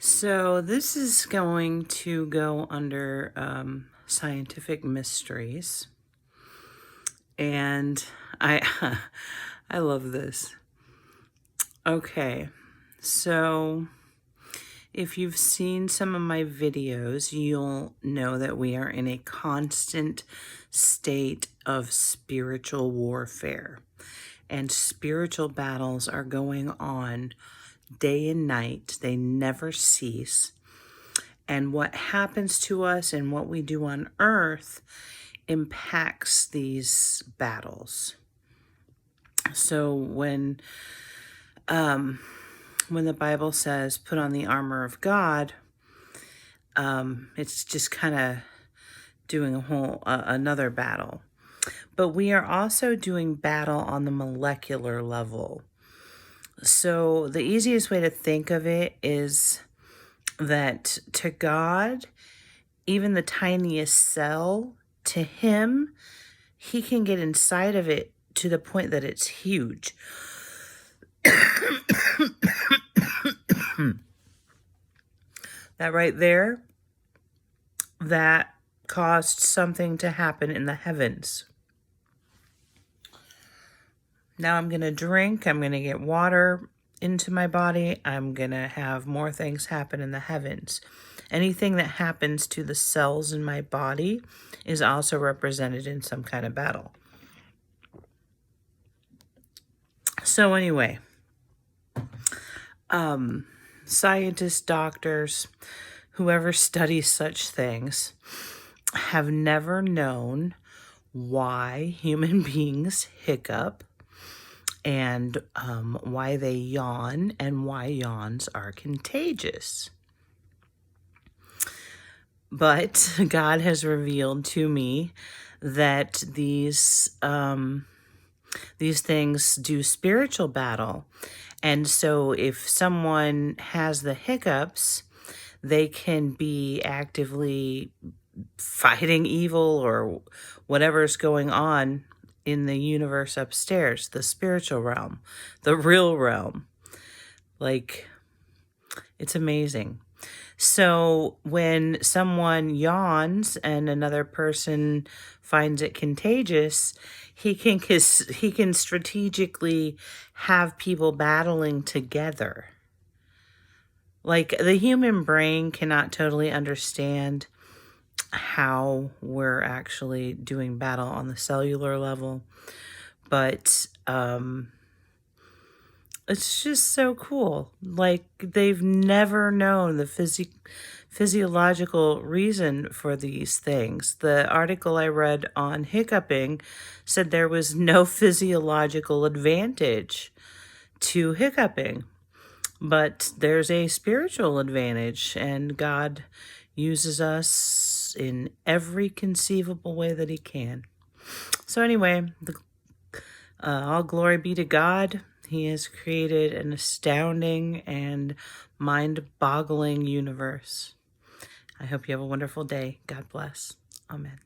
So this is going to go under scientific mysteries, and I I love this. Okay, so if you've seen some of my videos, you'll know that we are in a constant state of spiritual warfare, and spiritual battles are going on day and night. They never cease. And what happens to us and what we do on earth impacts these battles. So when the Bible says put on the armor of God, it's just kind of doing a whole another battle. But we are also doing battle on the molecular level. So the easiest way to think of it is that to God, even the tiniest cell, to him, he can get inside of it to the point that it's huge. That right there, that caused something to happen in the heavens. Now I'm going to drink, I'm going to get water into my body, I'm going to have more things happen in the heavens. Anything that happens to the cells in my body is also represented in some kind of battle. So anyway, scientists, doctors, whoever studies such things have never known why human beings hiccup and why they yawn and why yawns are contagious. But God has revealed to me that these things do spiritual battle. And so if someone has the hiccups, they can be actively fighting evil or whatever's going on in the universe upstairs, the spiritual realm, the real realm. Like, it's amazing. So when someone yawns and another person finds it contagious, he can strategically have people battling together. Like, the human brain cannot totally understand how we're actually doing battle on the cellular level, but it's just so cool. Like, they've never known the physiological reason for these things. The article I read on hiccuping said there was no physiological advantage to hiccuping, but there's a spiritual advantage, and God uses us in every conceivable way that he can. So anyway, all glory be to God. He has created an astounding and mind-boggling universe. I hope you have a wonderful day. God bless. Amen.